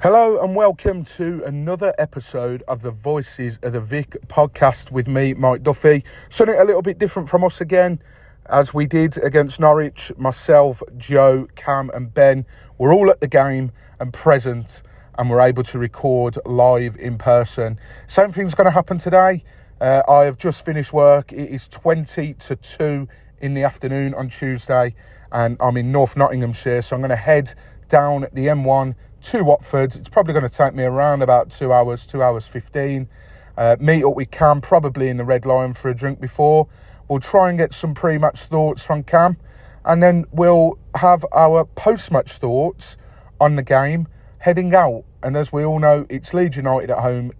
Hello and welcome to another episode of the Voices of the Vic podcast with me, Mike Duffy. Something a little bit different from us again, as we did against Norwich. Myself, Joe, Cam and Ben were all at the game and present, and we're able to record live in person. Same thing's going to happen today. I have just finished work. It is 20 to 2 in the afternoon on Tuesday, and I'm in North Nottinghamshire, so I'm going to head down the M1 to Watford. It's probably going to take me around about 2 hours, 15. Meet up with Cam, probably in the Red Lion for a drink before. We'll try and get some pre-match thoughts from Cam, and then we'll have our post-match thoughts on the game heading out. And as we all know, it's Leeds United at home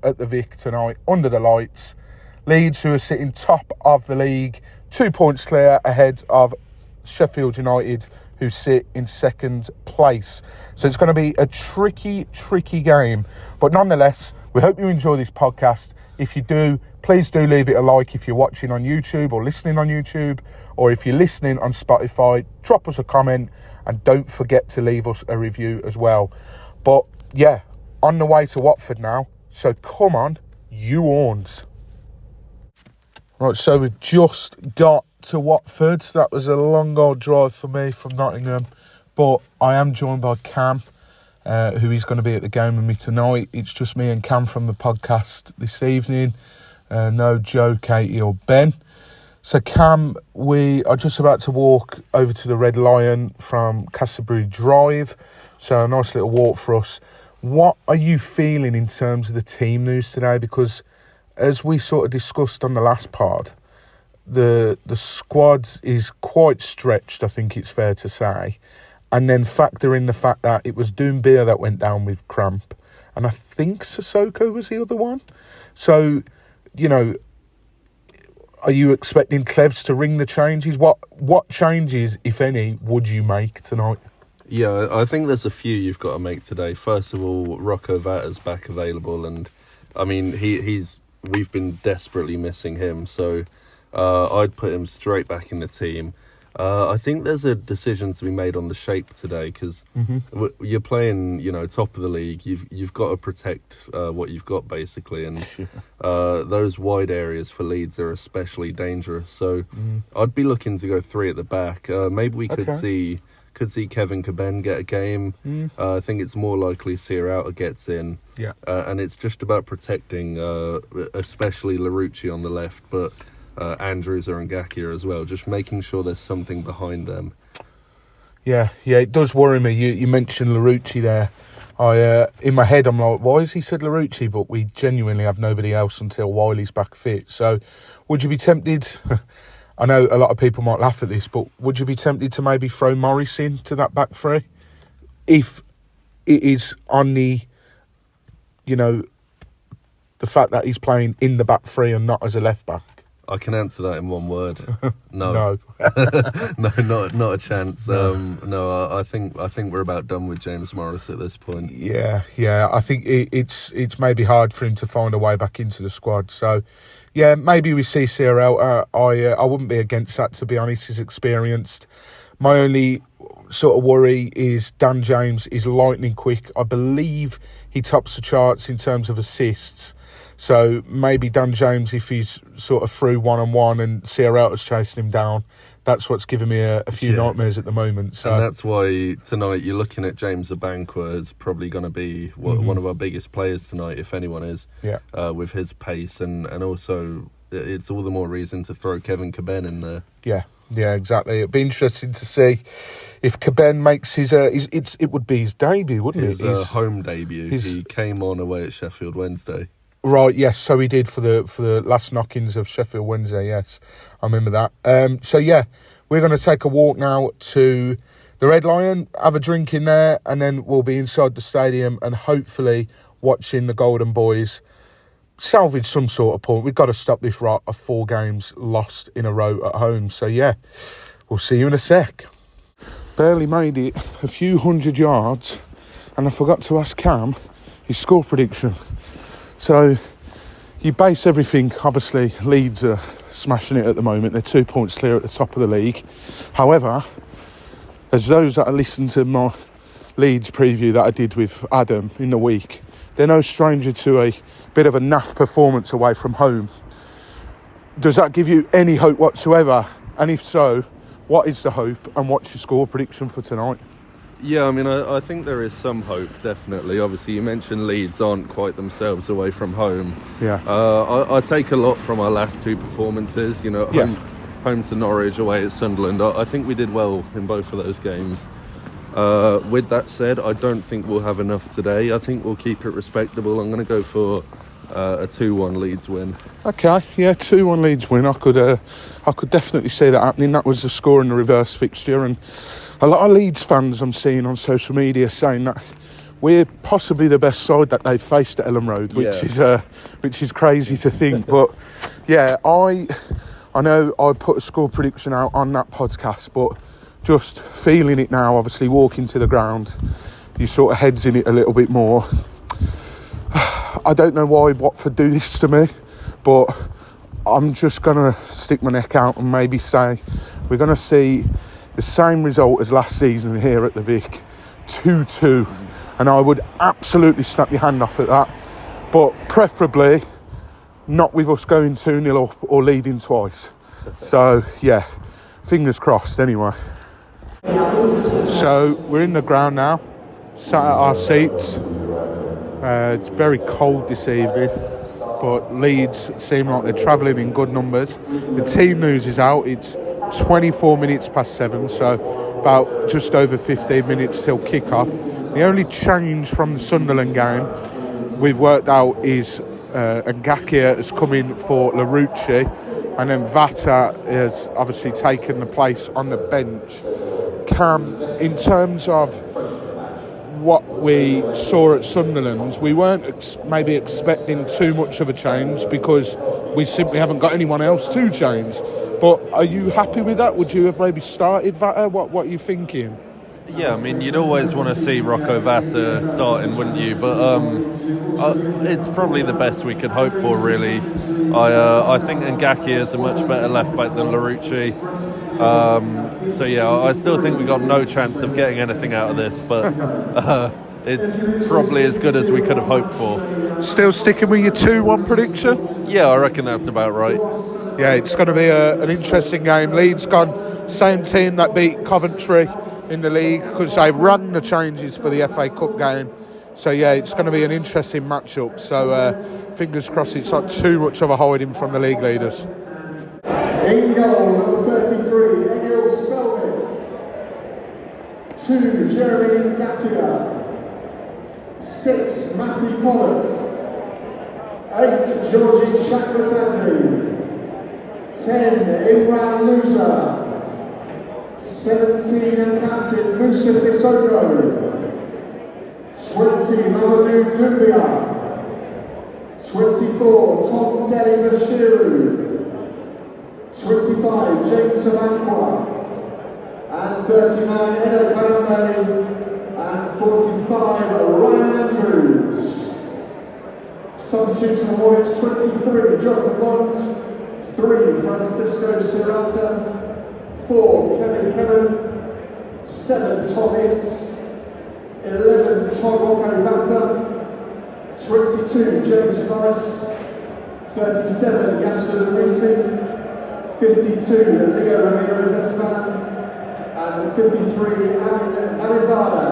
at the Vic tonight, under the lights. Leeds, who are sitting top of the league, 2 points clear ahead of Sheffield United, who sit in second place. So it's going to be a tricky game. But nonetheless, we hope you enjoy this podcast. If you do, please do leave it a like if you're watching on YouTube or listening on YouTube. Or if you're listening on Spotify, drop us a comment. And don't forget to leave us a review as well. But yeah, on the way to Watford now. So come on, you horns. Right, so we've just got to Watford. That was a long old drive for me from Nottingham, but I am joined by Cam, who is going to be at the game with me tonight. It's just me and Cam from the podcast this evening. No Joe, Katie or Ben. So Cam, we are just about to walk over to the Red Lion from Castlebury Drive. So a nice little walk for us. What are you feeling in terms of the team news today? Because as we sort of discussed on the last pod, the squad is quite stretched, I think it's fair to say. And then factor in the fact that it was Doumbia that went down with cramp. And I think Sissoko was the other one. So, you know, are you expecting Clevs to ring the changes? What changes, if any, would you make tonight? Yeah, I think there's a few you've got to make today. First of all, Rocco Vata's back available. And, I mean, we've been desperately missing him. So I'd put him straight back in the team. I think there's a decision to be made on the shape today because you're playing, top of the league. You've got to protect what you've got basically, and those wide areas for Leeds are especially dangerous. So I'd be looking to go three at the back. Maybe we could see Kevin Caben get a game. I think it's more likely Sierralta gets in. Yeah, and it's just about protecting, especially Larouci on the left, but. Andrews or Ngakia as well, just making sure there's something behind them. Yeah, it does worry me. You mentioned Larouci there. In my head, I'm like, why has he said Larouci? But we genuinely have nobody else until Wiley's back fit. So would you be tempted, I know a lot of people might laugh at this, but would you be tempted to maybe throw Morris into that back three? If it is on the fact that he's playing in the back three and not as a left back? I can answer that in one word. No. No. No, not a chance. No, I think we're about done with James Morris at this point. Yeah. I think it's maybe hard for him to find a way back into the squad. So, yeah, maybe we see Sierralta. I wouldn't be against that, to be honest. He's experienced. My only sort of worry is Dan James is lightning quick. I believe he tops the charts in terms of assists. So maybe Dan James, if he's sort of through one-on-one and Sierralta's chasing him down, that's what's giving me a few nightmares at the moment. So. And that's why tonight you're looking at James Abankwah as probably going to be one of our biggest players tonight, if anyone is, with his pace. And also it's all the more reason to throw Kevin Caben in there. Yeah, exactly. It'd be interesting to see if Caben makes it would be his debut, wouldn't it? His home debut. He came on away at Sheffield Wednesday. Right, yes, so he did for the last knock-ins of Sheffield Wednesday, yes. I remember that. So, yeah, we're going to take a walk now to the Red Lion, have a drink in there, and then we'll be inside the stadium and hopefully watching the Golden Boys salvage some sort of point. We've got to stop this rot of 4 games lost in a row at home. So, yeah, we'll see you in a sec. Barely made it a few hundred yards, and I forgot to ask Cam his score prediction. So you base everything, obviously Leeds are smashing it at the moment. They're 2 points clear at the top of the league. However, as those that have listened to Leeds preview that I did with Adam in the week. They're no stranger to a bit of a naff performance away from home. Does that give you any hope whatsoever? And if so, what is the hope and what's your score prediction for tonight? Yeah, I mean, I think there is some hope, definitely. Obviously, you mentioned Leeds aren't quite themselves away from home. Yeah. I take a lot from our last two performances, you know, home to Norwich, away at Sunderland. I think we did well in both of those games. With that said, I don't think we'll have enough today. I think we'll keep it respectable. I'm going to go for a 2-1 Leeds win. Okay, yeah, 2-1 Leeds win. I could definitely see that happening. That was the score in the reverse fixture, and a lot of Leeds fans I'm seeing on social media saying that we're possibly the best side that they've faced at Ellen Road, which is crazy to think. But yeah, I know I put a score prediction out on that podcast, but just feeling it now, obviously walking to the ground, you sort of heads in it a little bit more. I don't know why Watford do this to me, but I'm just going to stick my neck out and maybe say we're going to see the same result as last season here at the Vic, 2-2. And I would absolutely snap your hand off at that, but preferably not with us going 2-0 up or leading twice. So, yeah, fingers crossed anyway. So, we're in the ground now, sat at our seats. It's very cold this evening, but Leeds seem like they're travelling in good numbers. The team news is out. It's 24 minutes past 7, so about just over 15 minutes till kick-off. The only change from the Sunderland game we've worked out is Ngakia has come in for Larouci, and then Vata has obviously taken the place on the bench. Cam, in terms of what we saw at Sunderland, we weren't maybe expecting too much of a change because we simply haven't got anyone else to change. But are you happy with that? Would you have maybe started Vata? What are you thinking? Yeah, I mean, you'd always want to see Rocco Vata starting, wouldn't you? But it's probably the best we could hope for, really. I think Ngakia is a much better left back than Larouci. So yeah, I still think we got no chance of getting anything out of this, but it's probably as good as we could have hoped for. Still sticking with your 2-1 prediction? Yeah, I reckon that's about right. Yeah, it's going to be an interesting game. Leeds gone, same team that beat Coventry in the league because they've run the changes for the FA Cup game. So yeah, it's going to be an interesting matchup. So fingers crossed it's not too much of a hiding from the league leaders. In goal, number 33, Emil Selwyn. 2, Jeremy Ngakia. 6, Matty Pollock. 8, Georgie Chakratati. 10, Imran Louza. 17, and captain Musa Sissoko. 20, Mamadou Doumbia. 24, Tom Deli Bashiru. 25, James Avankwa. And 39, Edo Karambe. And 45, Ryan Andrews. Substitutes for the Hornets, 23, Jonathan Bond. 3, Francisco Serrata. 4, Kevin. 7, Tom Ince. 11, Tom Rocco Vata. 22, James Morris. 37, Yasser Risi. 52, Leo Ramirez Espan. And 53, Amin Alizada.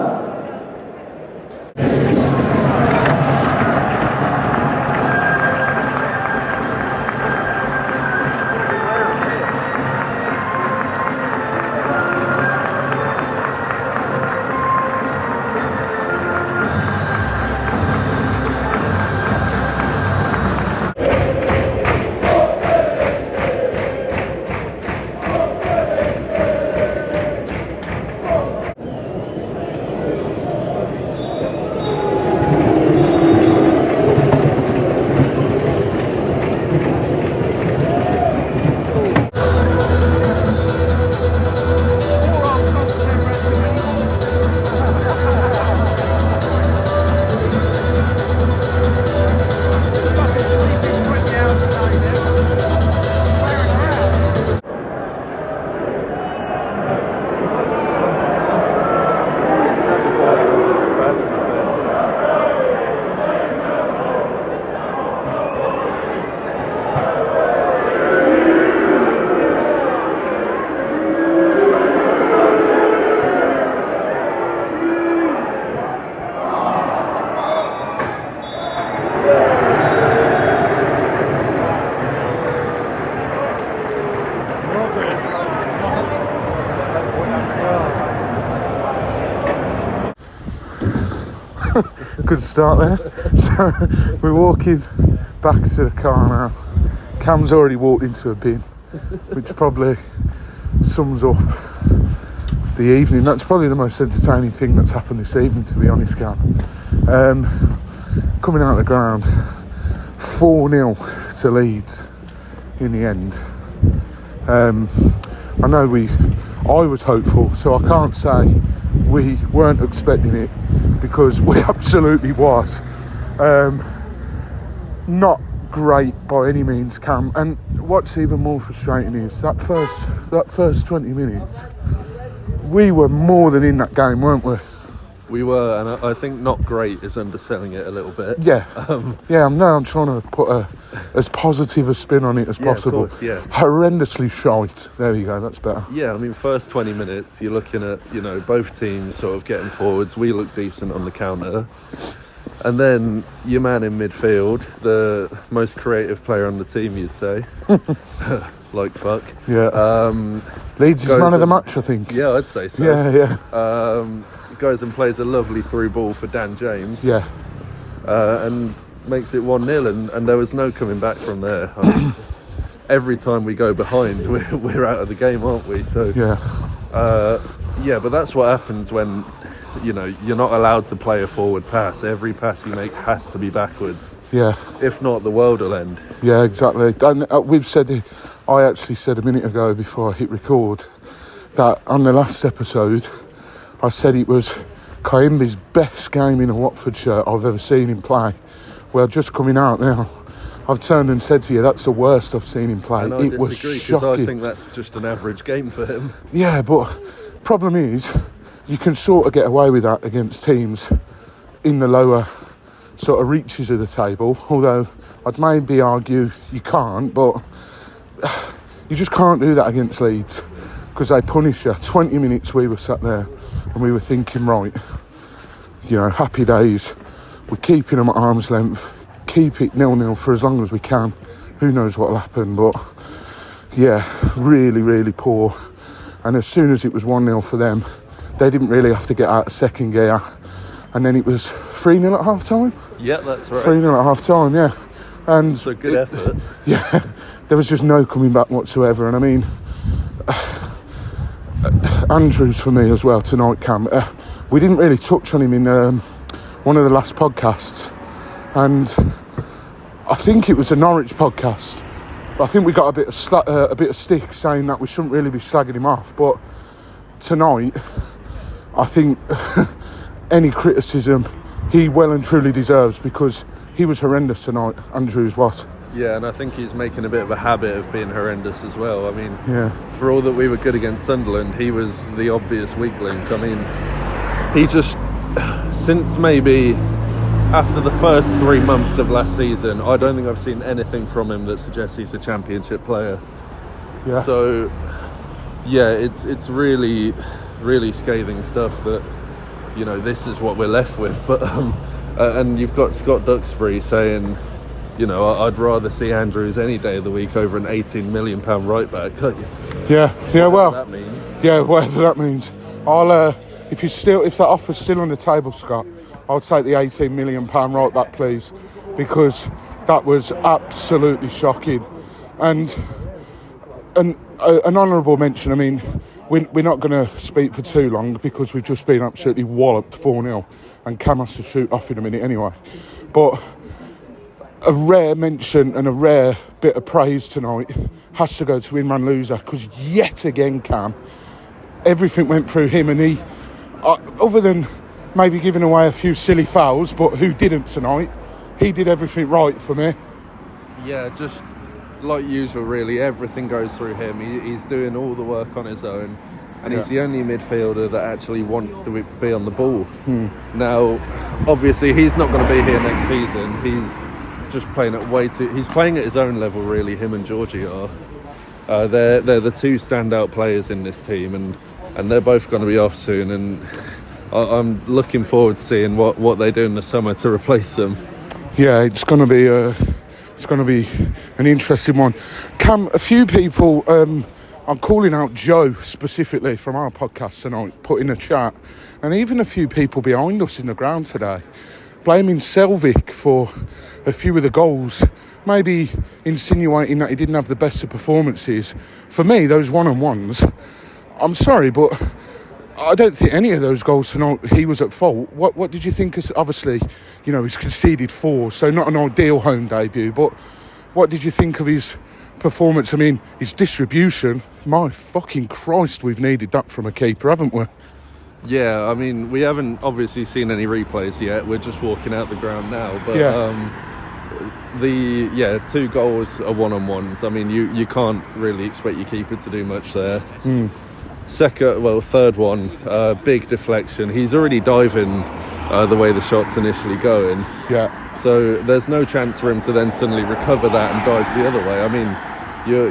Good start there. So we're walking back to the car now. Cam's already walked into a bin, which probably sums up the evening. That's probably the most entertaining thing that's happened this evening, to be honest, Cam. Coming out of the ground, 4-0 to Leeds in the end. I know I was hopeful, so I can't say we weren't expecting it, because we absolutely was. Not great by any means, Cam. And what's even more frustrating is that first 20 minutes, we were more than in that game, weren't we? We were, and I think not great is underselling it a little bit. Yeah, I'm trying to put as positive a spin on it as possible. Of course, yeah. Horrendously shite. There you go, that's better. Yeah, I mean, first 20 minutes, you're looking at, both teams sort of getting forwards. We look decent on the counter. And then your man in midfield, the most creative player on the team, you'd say. Like fuck. Yeah. Leeds is man of the match, I think. Yeah, I'd say so. Yeah. Goes and plays a lovely through ball for Dan James. Yeah. And makes it 1-0, and there was no coming back from there. Every time we go behind, we're out of the game, aren't we? So yeah, but that's what happens when you're not allowed to play a forward pass. Every pass you make has to be backwards. Yeah. If not, the world will end. Yeah, exactly. And I actually said a minute ago before I hit record that on the last episode, I said it was Kaimbi's best game in a Watford shirt I've ever seen him play. Well, just coming out now, I've turned and said to you, that's the worst I've seen him play. And I disagree, because I think that's just an average game for him. Yeah, but problem is, you can sort of get away with that against teams in the lower sort of reaches of the table, although I'd maybe argue you can't, but you just can't do that against Leeds, because they punish you. 20 minutes we were sat there and we were thinking, right, happy days, we're keeping them at arm's length, keep it 0-0 for as long as we can, who knows what'll happen. But yeah, really, really poor. And as soon as it was 1-0 for them, they didn't really have to get out of second gear, and then it was 3-0 at half time. Yeah, that's right. 3-0 at half time, yeah. And it's a good effort. Yeah, there was just no coming back whatsoever. And I mean, Andrews for me as well tonight, Cam. We didn't really touch on him in one of the last podcasts, and I think it was a Norwich podcast. I think we got a bit of stick saying that we shouldn't really be slagging him off. But tonight, I think any criticism he well and truly deserves, because he was horrendous tonight. Andrews was. Yeah, and I think he's making a bit of a habit of being horrendous as well. I mean, yeah, for all that we were good against Sunderland, he was the obvious weak link. I mean, he just, since maybe after the first 3 months of last season, I don't think I've seen anything from him that suggests he's a championship player. Yeah. So, yeah, it's really, really scathing stuff that, this is what we're left with. But and you've got Scott Duxbury saying, I'd rather see Andrews any day of the week over an £18 million right back. Yeah. Well, that means. Yeah, whatever that means. I'll if that offer's still on the table, Scott, I'll take the £18 million right back, please, because that was absolutely shocking. And an honourable mention. I mean, we're not going to speak for too long, because we've just been absolutely walloped 4-0, and Cam has to shoot off in a minute anyway. But a rare mention and a rare bit of praise tonight has to go to Imran Loser, because yet again, Cam, everything went through him, and he, other than maybe giving away a few silly fouls, but who didn't tonight, he did everything right for me. Yeah, just like usual, really, everything goes through him. He's doing all the work on his own, and he's the only midfielder that actually wants to be on the ball. Now, obviously, he's not going to be here next season. He's just playing at he's playing at his own level, really. Him and Georgie are. They're the two standout players in this team, and they're both going to be off soon. And I'm looking forward to seeing what they do in the summer to replace them. Yeah, it's going to be an interesting one. Cam, a few people I'm calling out Joe specifically from our podcast tonight, put in a chat, and even a few people behind us in the ground today, blaming Selvik for a few of the goals, maybe insinuating that he didn't have the best of performances. For me, those one-on-ones, I'm sorry, but I don't think any of those goals tonight he was at fault. What did you think? Obviously, you know, he's conceded 4, so not an ideal home debut, but what did you think of his performance? I mean, his distribution, my fucking Christ, we've needed that from a keeper, haven't we? Yeah, I mean, we haven't obviously seen any replays yet. We're just walking out the ground now. But the 2 goals are one-on-ones. I mean, you can't really expect your keeper to do much there. Third one, big deflection. He's already diving the way the shot's initially going. Yeah. So there's no chance for him to then suddenly recover that and dive the other way. I mean,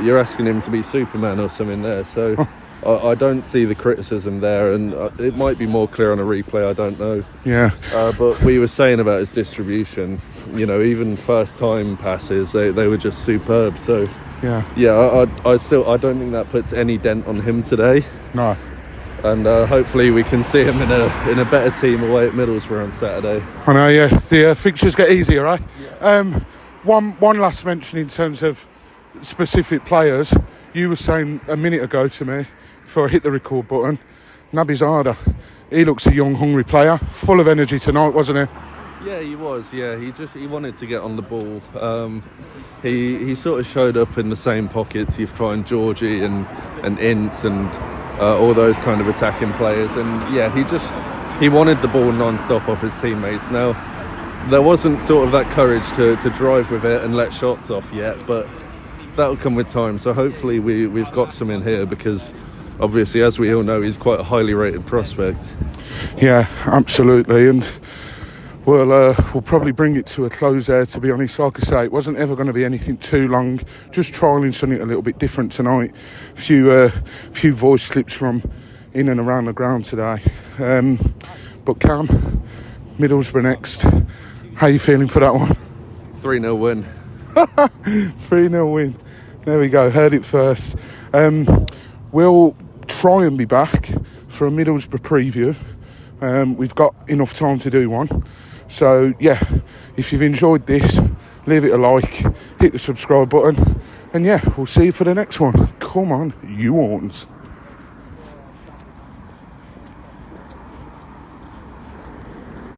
you're asking him to be Superman or something there. So I don't see the criticism there, and it might be more clear on a replay. I don't know. Yeah. But we were saying about his distribution. You know, even first-time passes, they were just superb. So I don't think that puts any dent on him today. No. And hopefully we can see him in a better team away at Middlesbrough on Saturday. I know, yeah. The fixtures get easier, right? Yeah. One last mention in terms of specific players. You were saying a minute ago to me, before I hit the record button, Naby Zarda. He looks a young, hungry player, full of energy tonight, wasn't he? Yeah, he was. Yeah, he wanted to get on the ball. He sort of showed up in the same pockets. You find Georgie and Ince and all those kind of attacking players, and yeah, he wanted the ball non-stop off his teammates. Now, there wasn't sort of that courage to drive with it and let shots off yet, but that'll come with time. So hopefully we've got some in here, because obviously, as we all know, he's quite a highly rated prospect. Yeah, absolutely. And we'll probably bring it to a close there, to be honest. Like I say, it wasn't ever going to be anything too long, just trialling something a little bit different tonight. A few voice slips from in and around the ground today. But Cam, Middlesbrough next. How are you feeling for that one? 3-0 win. 3-0 win. There we go, heard it first. We'll try and be back for a Middlesbrough preview. We've got enough time to do one. So yeah, if you've enjoyed this, leave it a like, hit the subscribe button, and yeah, we'll see you for the next one. Come on, you Ortons.